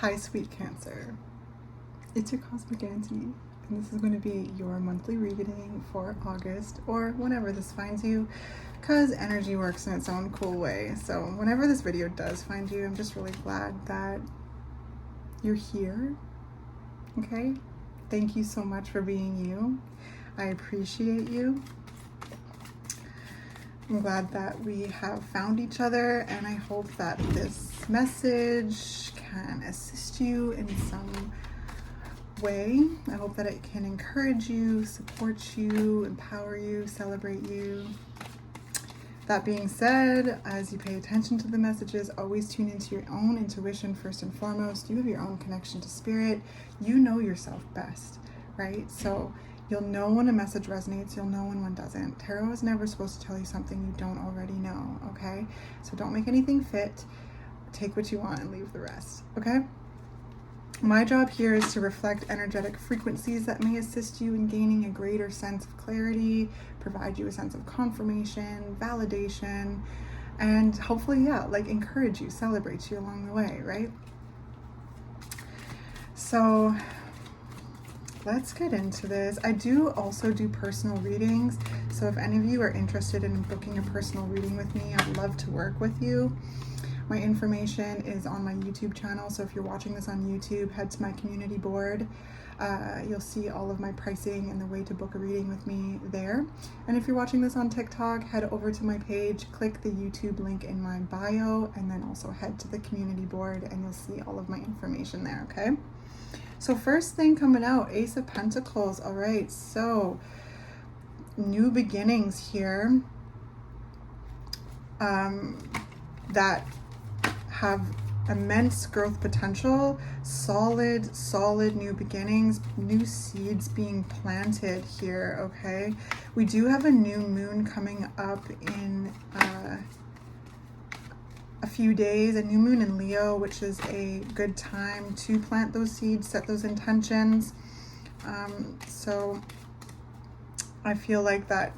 Hi, sweet Cancer. It's your Cosmic Auntie, and this is going to be your monthly reading for August or whenever this finds you, because energy works in its own cool way. So whenever this video does find you, I'm just really glad that you're here. Okay? Thank you so much for being you. I appreciate you. I'm glad that we have found each other, and I hope that this message can assist you in some way. I hope that it can encourage you, support you, empower you, celebrate you. That being said, as you pay attention to the messages, always tune into your own intuition first and foremost. You have your own connection to spirit. You know yourself best, right? So you'll know when a message resonates, you'll know when one doesn't. Tarot is never supposed to tell you something you don't already know, okay? So don't make anything fit. Take what you want and leave the rest, okay? My job here is to reflect energetic frequencies that may assist you in gaining a greater sense of clarity, provide you a sense of confirmation, validation, and hopefully, encourage you, celebrate you along the way, right? So let's get into this. I do also do personal readings. So if any of you are interested in booking a personal reading with me, I'd love to work with you. My information is on my YouTube channel. So if you're watching this on YouTube, head to my community board. You'll see all of my pricing and the way to book a reading with me there. And if you're watching this on TikTok, head over to my page, click the YouTube link in my bio, and then also head to the community board and you'll see all of my information there, okay? So first thing coming out, Ace of Pentacles. All right, so new beginnings here that have immense growth potential, solid new beginnings, new seeds being planted here, okay? We do have a new moon coming up in a few days, a new moon in Leo, which is a good time to plant those seeds, set those intentions. So I feel like that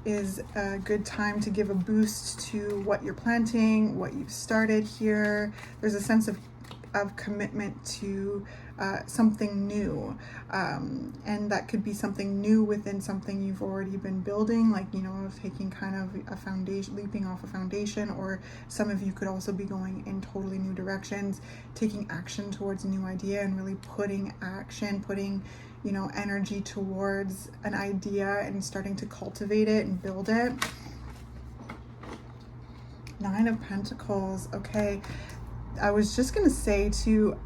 is a good time to give a boost to what you're planting, what you've started here. There's a sense of commitment to something new, and that could be something new within something you've already been building, like, you know, taking kind of a foundation, leaping off a foundation, or some of you could also be going in totally new directions, taking action towards a new idea and really putting you know, energy towards an idea and starting to cultivate it and build it. Nine of Pentacles. Okay, I was just gonna say too,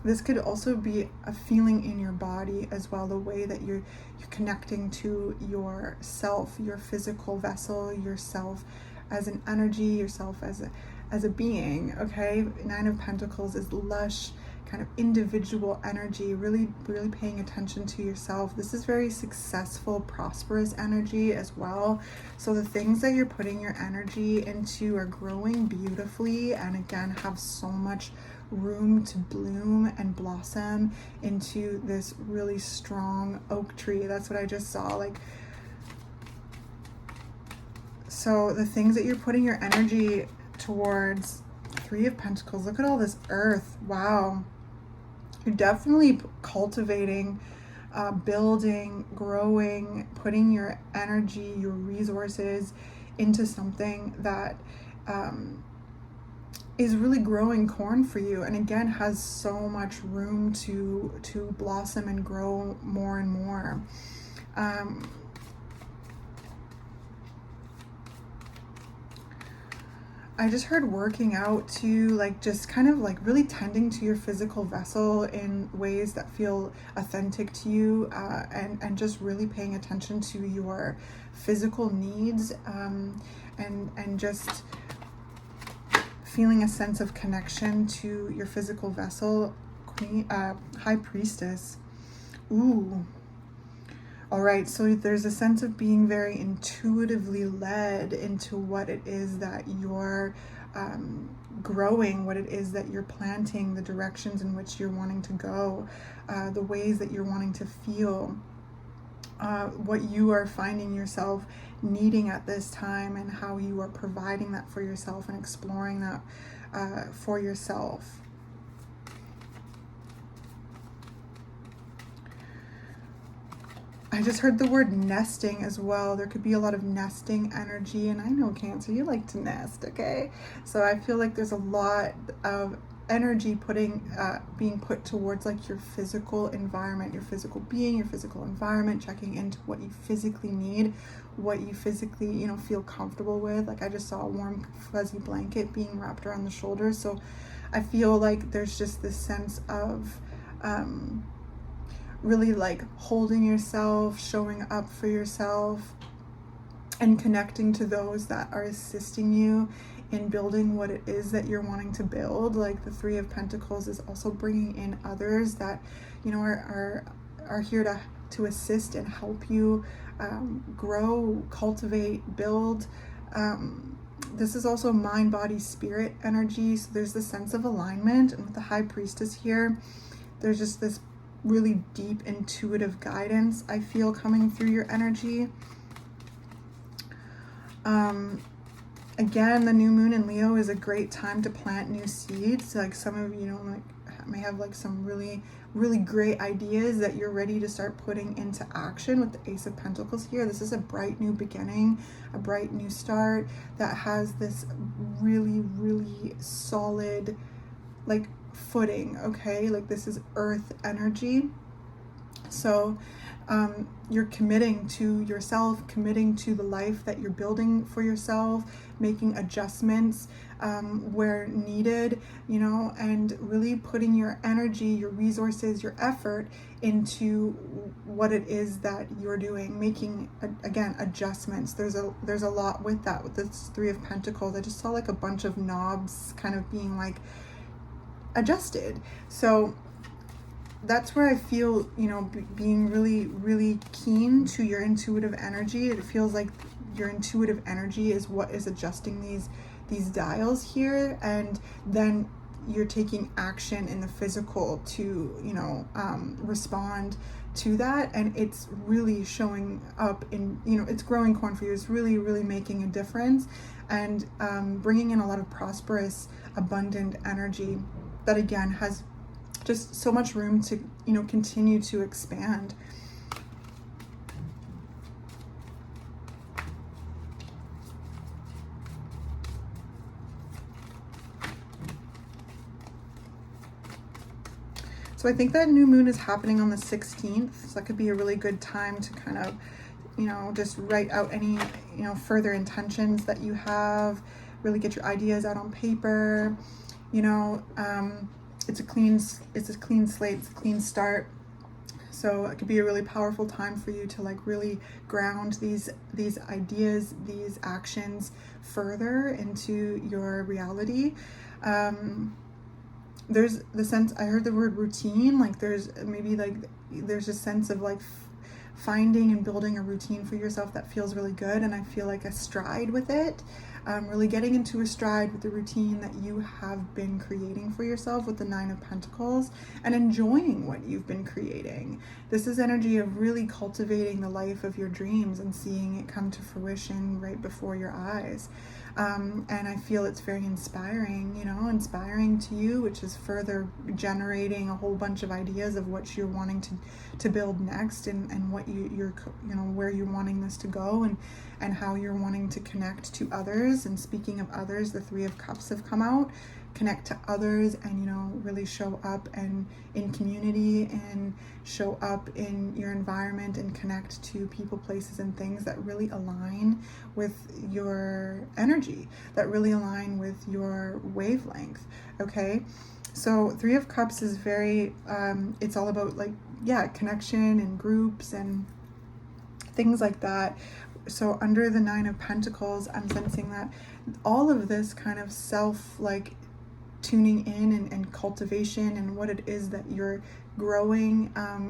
this could also be a feeling in your body as well, the way that you're connecting to yourself, your physical vessel, yourself as an energy, yourself as a being, okay? Nine of Pentacles is lush, kind of individual energy, really paying attention to yourself. This is very successful, prosperous energy as well. So the things that you're putting your energy into are growing beautifully, and again have so much room to bloom and blossom into this really strong oak tree. That's what I just saw. Like, so the things that you're putting your energy towards, Three of Pentacles, look at all this earth. Wow. You're definitely cultivating, building, growing, putting your energy, your resources into something that is really growing corn for you, and again has so much room to blossom and grow more and more. I just heard working out too, like just kind of like really tending to your physical vessel in ways that feel authentic to you, and just really paying attention to your physical needs, and just feeling a sense of connection to your physical vessel. High Priestess. Ooh. All right, so there's a sense of being very intuitively led into what it is that you're growing, what it is that you're planting, the directions in which you're wanting to go, the ways that you're wanting to feel, what you are finding yourself needing at this time, and how you are providing that for yourself and exploring that for yourself. I just heard the word nesting as well. There could be a lot of nesting energy, and I know Cancer, you like to nest, okay? So I feel like there's a lot of energy being put towards like your physical environment, your physical being, your physical environment, checking into what you physically need, what you physically, you know, feel comfortable with. Like I just saw a warm fuzzy blanket being wrapped around the shoulders. So I feel like there's just this sense of really like holding yourself, showing up for yourself, and connecting to those that are assisting you in building what it is that you're wanting to build. Like the Three of Pentacles is also bringing in others that, you know, are here to assist and help you grow, cultivate, build. This is also mind, body, spirit energy. So there's this sense of alignment, and with the High Priestess here, there's just this really deep intuitive guidance I feel coming through your energy. Again, the new moon in Leo is a great time to plant new seeds. Like some of you know, like may have like some really great ideas that you're ready to start putting into action with the Ace of Pentacles here. This is a bright new beginning, a bright new start that has this really solid like footing, okay? Like this is earth energy. So you're committing to yourself, committing to the life that you're building for yourself, making adjustments where needed, you know, and really putting your energy, your resources, your effort into what it is that you're doing, making again adjustments. There's a lot with that. With this Three of Pentacles, I just saw like a bunch of knobs kind of being like adjusted. So that's where I feel, you know, being really keen to your intuitive energy. It feels like your intuitive energy is what is adjusting these dials here, and then you're taking action in the physical to, you know, respond to that, and it's really showing up in, you know, it's growing corn for you. It's really making a difference, and bringing in a lot of prosperous, abundant energy that again has just so much room to, you know, continue to expand. So I think that new moon is happening on the 16th. So that could be a really good time to kind of, you know, just write out any, you know, further intentions that you have, really get your ideas out on paper, you know. It's a clean slate, it's a clean start. So it could be a really powerful time for you to like really ground these ideas, these actions further into your reality. There's the sense, I heard the word routine, like there's maybe like there's a sense of like finding and building a routine for yourself that feels really good, and I feel like a stride with it. Really getting into a stride with the routine that you have been creating for yourself with the Nine of Pentacles, and enjoying what you've been creating. This is energy of really cultivating the life of your dreams and seeing it come to fruition right before your eyes. And I feel it's very inspiring, you know, inspiring to you, which is further generating a whole bunch of ideas of what you're wanting to build next, and what you're, you know, where you're wanting this to go, and how you're wanting to connect to others. And speaking of others, the Three of Cups have come out. Connect to others, and, you know, really show up and in community, and show up in your environment, and connect to people, places, and things that really align with your energy, that really align with your wavelength. Okay, so Three of Cups is very it's all about like, yeah, connection and groups and things like that. So under the Nine of Pentacles, I'm sensing that all of this kind of self like tuning in and cultivation, and what it is that you're growing,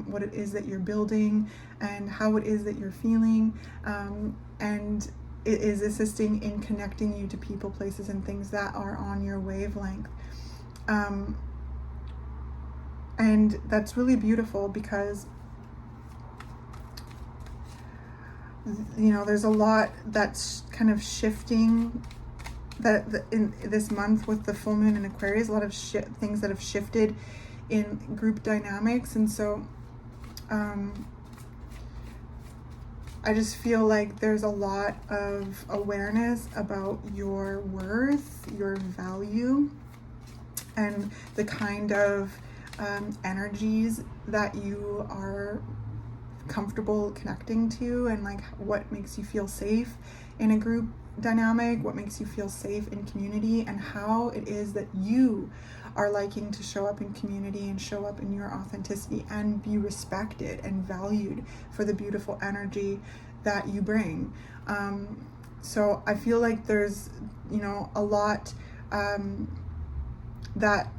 what it is that you're building, and how it is that you're feeling, and it is assisting in connecting you to people, places, and things that are on your wavelength. And that's really beautiful, because, you know, there's a lot that's kind of shifting that in this month with the full moon in Aquarius, a lot of things that have shifted in group dynamics. And so I just feel like there's a lot of awareness about your worth, your value, and the kind of energies that you are comfortable connecting to, and like what makes you feel safe in a group dynamic, what makes you feel safe in community, and how it is that you are liking to show up in community and show up in your authenticity and be respected and valued for the beautiful energy that you bring. So I feel like there's, you know, a lot that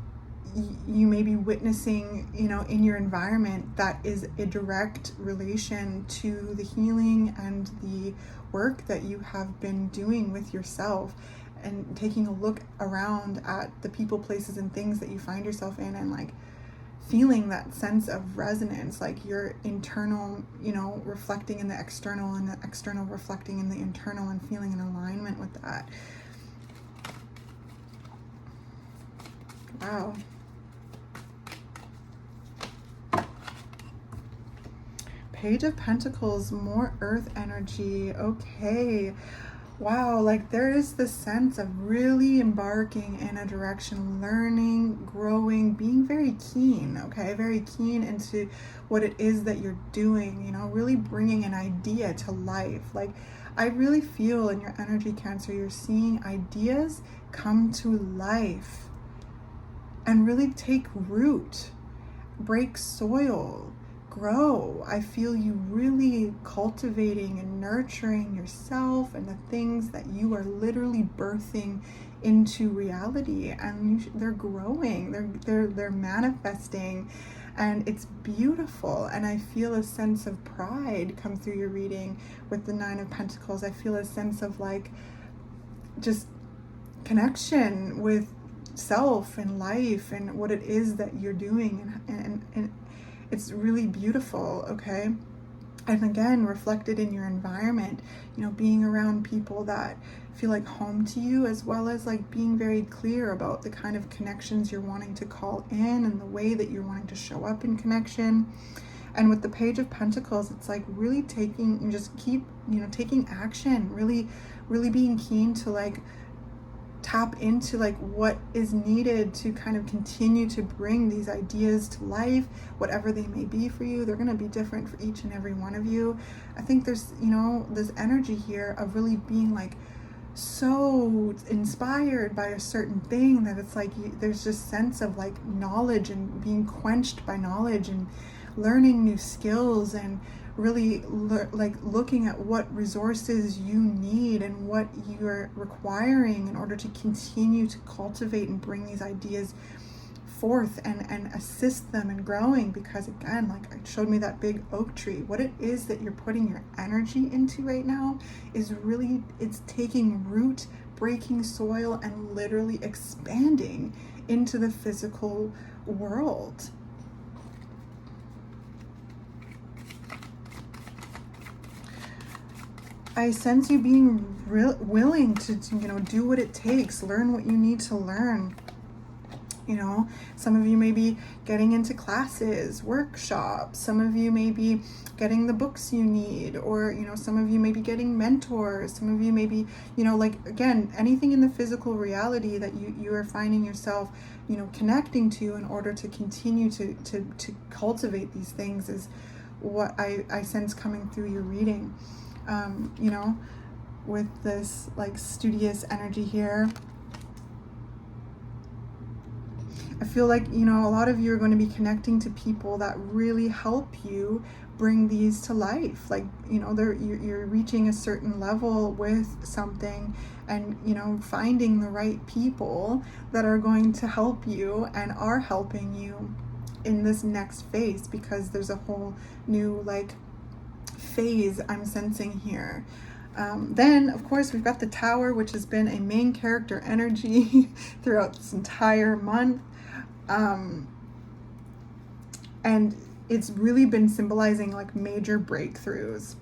you may be witnessing, you know, in your environment that is a direct relation to the healing and the work that you have been doing with yourself, and taking a look around at the people, places, and things that you find yourself in, and like feeling that sense of resonance, like your internal, you know, reflecting in the external, and the external reflecting in the internal, and feeling in alignment with that. Wow. Page of Pentacles, more earth energy. Okay. Wow, like there is this sense of really embarking in a direction, learning, growing, being very keen, okay? Very keen into what it is that you're doing, you know, really bringing an idea to life. Like I really feel in your energy, Cancer, you're seeing ideas come to life and really take root, break soil, grow. I feel you really cultivating and nurturing yourself and the things that you are literally birthing into reality, and they're growing, they're manifesting, and it's beautiful. And I feel a sense of pride come through your reading with the Nine of Pentacles. I feel a sense of like just connection with self and life and what it is that you're doing, and it's really beautiful, okay? And again, reflected in your environment, you know, being around people that feel like home to you, as well as like being very clear about the kind of connections you're wanting to call in and the way that you're wanting to show up in connection. And with the Page of Pentacles, it's like really taking, you just keep, you know, taking action, really being keen to like tap into like what is needed to kind of continue to bring these ideas to life, whatever they may be for you. They're going to be different for each and every one of you. I think there's, you know, this energy here of really being like so inspired by a certain thing that it's like there's just sense of like knowledge and being quenched by knowledge and learning new skills, and really like looking at what resources you need and what you're requiring in order to continue to cultivate and bring these ideas forth and assist them in growing. Because again, like it showed me that big oak tree, what it is that you're putting your energy into right now is really, it's taking root, breaking soil, and literally expanding into the physical world. I sense you being willing to, you know, do what it takes, learn what you need to learn. You know, some of you may be getting into classes, workshops. Some of you may be getting the books you need, or, you know, some of you may be getting mentors. Some of you may be, you know, like, again, anything in the physical reality that you are finding yourself, you know, connecting to in order to continue to cultivate these things is what I sense coming through your reading. You know, with this like studious energy here, I feel like, you know, a lot of you are going to be connecting to people that really help you bring these to life. Like, you know, you're reaching a certain level with something, and, you know, finding the right people that are going to help you and are helping you in this next phase, because there's a whole new like phase I'm sensing here. Then, of course, we've got the Tower, which has been a main character energy throughout this entire month. And it's really been symbolizing like major breakthroughs.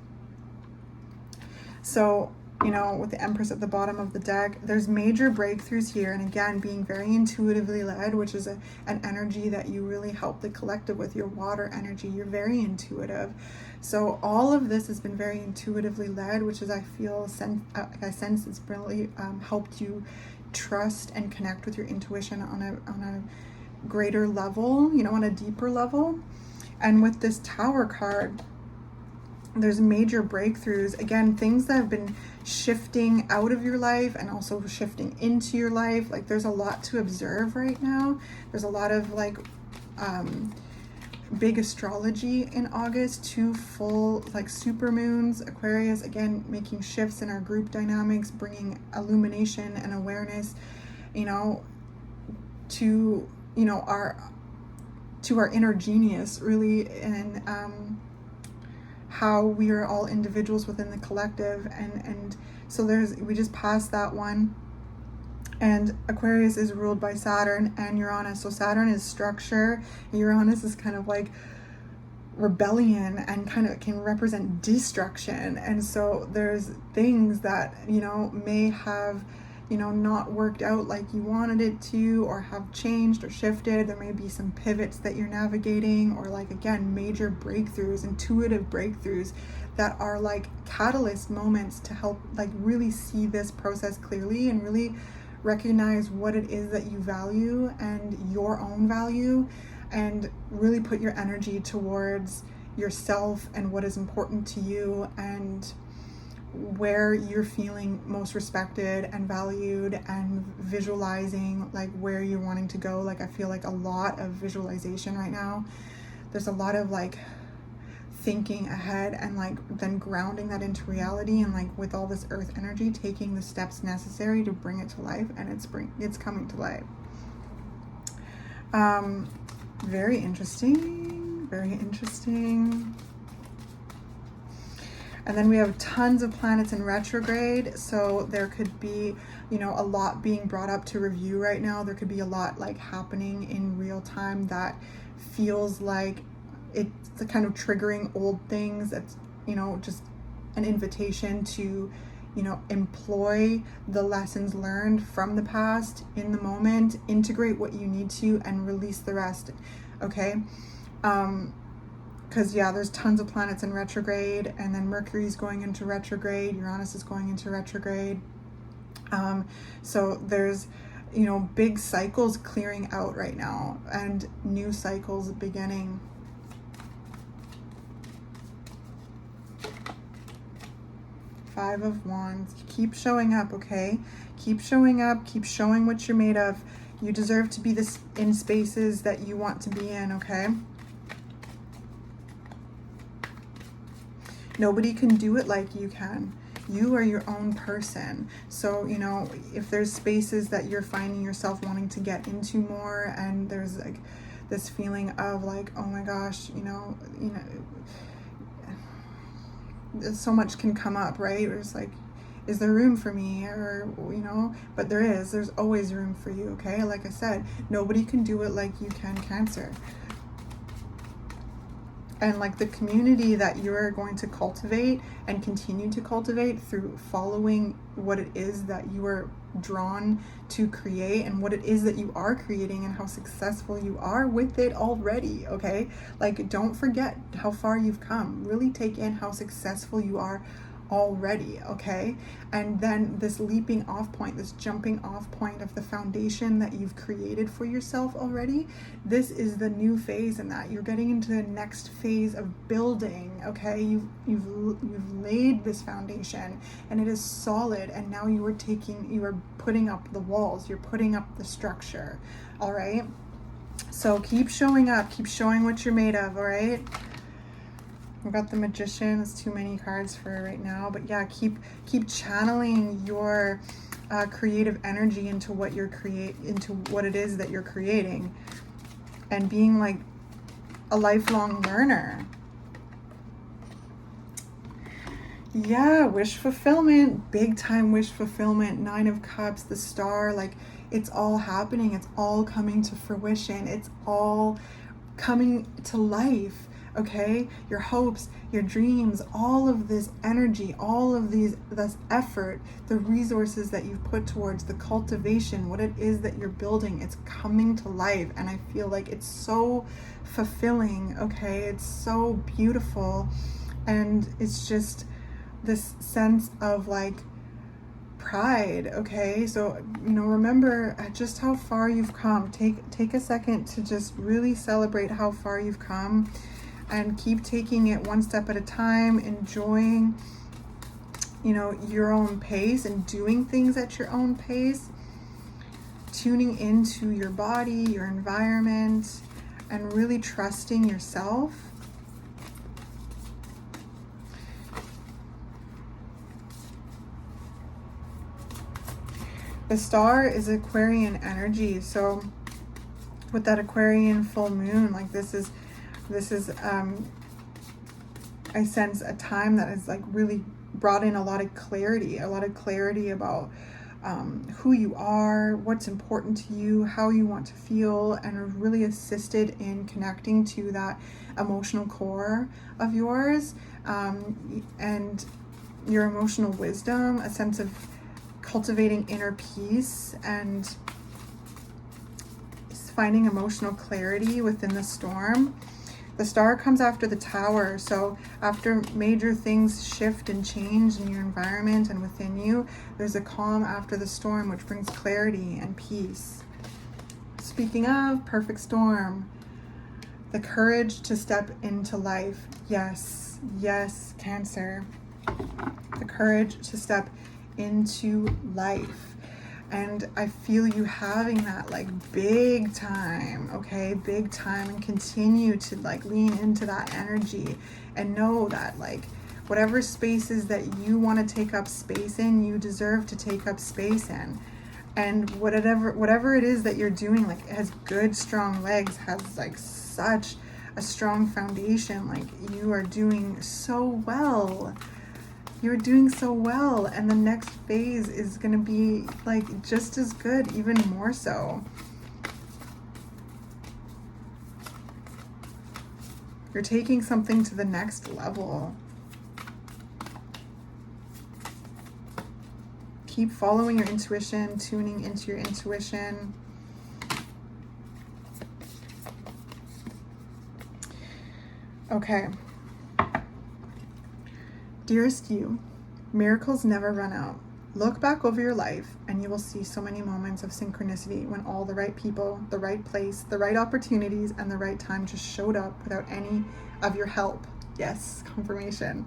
So you know, with the Empress at the bottom of the deck, there's major breakthroughs here. And again, being very intuitively led, which is an energy that you really help the collective with, your water energy. You're very intuitive. So all of this has been very intuitively led, which is, I sense it's really helped you trust and connect with your intuition on a greater level, you know, on a deeper level. And with this Tower card, there's major breakthroughs. Again, things that have been shifting out of your life and also shifting into your life. Like, there's a lot to observe right now. There's a lot of like big astrology in August, 2 full like super moons, Aquarius, again, making shifts in our group dynamics, bringing illumination and awareness, you know, to, you know, our inner genius, really, and how we are all individuals within the collective. And so we just passed that one. And Aquarius is ruled by Saturn and Uranus. So Saturn is structure, Uranus is kind of like rebellion and kind of can represent destruction. And so there's things that, you know, may have, you know, not worked out like you wanted it to, or have changed or shifted. There may be some pivots that you're navigating, or like, again, major breakthroughs, intuitive breakthroughs that are like catalyst moments to help like really see this process clearly and really recognize what it is that you value and your own value, and really put your energy towards yourself and what is important to you, and where you're feeling most respected and valued, and visualizing like where you're wanting to go. Like, I feel like a lot of visualization right now. There's a lot of like thinking ahead and like then grounding that into reality, and like with all this earth energy, taking the steps necessary to bring it to life, and it's coming to life. Very interesting, very interesting. And then we have tons of planets in retrograde. So there could be, you know, a lot being brought up to review right now. There could be a lot like happening in real time that feels like it's the kind of triggering old things. That's, you know, just an invitation to, you know, employ the lessons learned from the past in the moment, integrate what you need to, and release the rest. Okay. Because yeah, there's tons of planets in retrograde, and then Mercury's going into retrograde, Uranus is going into retrograde. So there's, you know, big cycles clearing out right now, and new cycles beginning. Five of Wands. Keep showing up, okay? Keep showing up. Keep showing what you're made of. You deserve to be in spaces that you want to be in, okay? Nobody can do it like you can. You are your own person. So, you know, if there's spaces that you're finding yourself wanting to get into more, and there's like this feeling of like, oh my gosh, you know, so much can come up, right? It's like, is there room for me? Or, you know, but there's always room for you, okay? Like I said, nobody can do it like you can, Cancer. And like the community that you're going to cultivate and continue to cultivate through following what it is that you are drawn to create, and what it is that you are creating, and how successful you are with it already, okay? Like, don't forget how far you've come. Really take in how successful you are already, okay? And then this leaping off point, this jumping off point of the foundation that you've created for yourself already, this is the new phase in that. You're getting into the next phase of building, okay? You've laid this foundation, and it is solid, and now you are putting up the walls, you're putting up the structure, all right? So keep showing up, keep showing what you're made of, all right? We've got the Magician. It's too many cards for right now, but yeah, keep channeling your creative energy into what into what it is that you're creating, and being like a lifelong learner. Yeah, wish fulfillment, big time wish fulfillment. 9 of Cups, the Star, like it's all happening. It's all coming to fruition. It's all coming to life. okay? Your hopes, your dreams, all of this energy, all of this effort, the resources that you've put towards the cultivation, what it is that you're building, it's coming to life. And I feel like it's so fulfilling, okay? It's so beautiful. And it's just this sense of like pride, okay? So, remember just how far you've come. Take a second to just really celebrate how far you've come, and keep taking it one step at a time, enjoying, your own pace and doing things at your own pace, tuning into your body, your environment, and really trusting yourself. The star is Aquarian energy. So with that Aquarian full moon, like this is I sense a time that has like really brought in a lot of clarity about who you are, what's important to you, how you want to feel, and really assisted in connecting to that emotional core of yours, and your emotional wisdom, a sense of cultivating inner peace and finding emotional clarity within the storm. The star comes after the tower. So after major things shift and change in your environment and within you, there's a calm after the storm, which brings clarity and peace. Speaking of perfect storm, the courage to step into life. Yes, Cancer. The courage to step into life. And I feel you having that like big time, okay? Big time, and continue to like lean into that energy and know that like whatever spaces that you want to take up space in, you deserve to take up space in. And whatever it is that you're doing, like it has good, strong legs, has like such a strong foundation. Like you are doing so well. You're doing so well, and the next phase is going to be like just as good, even more so. You're taking something to the next level. Keep following your intuition, tuning into your intuition. Okay. Dearest you, miracles never run out. Look back over your life and you will see so many moments of synchronicity when all the right people, the right place, the right opportunities, and the right time just showed up without any of your help. Yes, confirmation.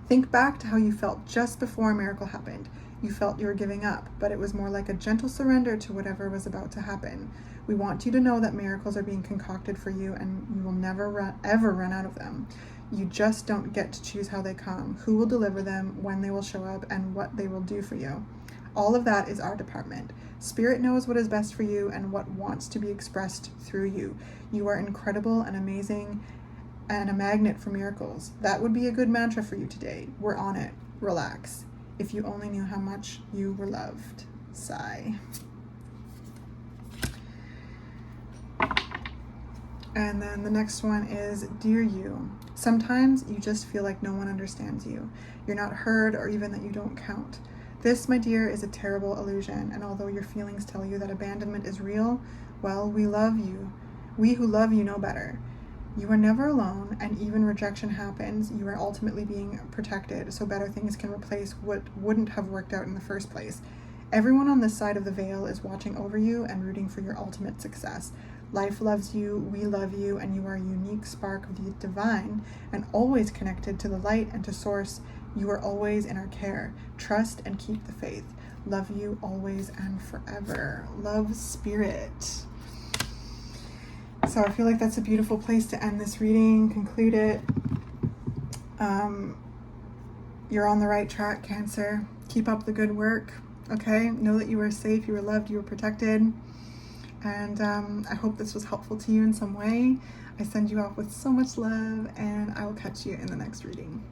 Think back to how you felt just before a miracle happened. You felt you were giving up, but it was more like a gentle surrender to whatever was about to happen. We want you to know that miracles are being concocted for you, and you will never ever run out of them. You just don't get to choose how they come, who will deliver them, when they will show up, and what they will do for you. All of that is our department. Spirit knows what is best for you and what wants to be expressed through you. You are incredible and amazing and a magnet for miracles. That would be a good mantra for you today. We're on it. Relax. If you only knew how much you were loved. Sigh. And then the next one is, Dear you. Sometimes you just feel like no one understands you. You're not heard, or even that you don't count. This, my dear, is a terrible illusion, and although your feelings tell you that abandonment is real, well, we love you. We who love you know better. You are never alone, and even rejection happens. You are ultimately being protected, so better things can replace what wouldn't have worked out in the first place. Everyone on this side of the veil is watching over you and rooting for your ultimate success. Life loves you, we love you, and you are a unique spark of the divine and always connected to the light and to source. You are always in our care. Trust and keep the faith. Love you always and forever. Love, Spirit. So I feel like that's a beautiful place to end this reading, conclude it. You're on the right track, Cancer. Keep up the good work, okay? Know that you are safe, you are loved, you are protected. And I hope this was helpful to you in some way. I send you off with so much love, and I will catch you in the next reading.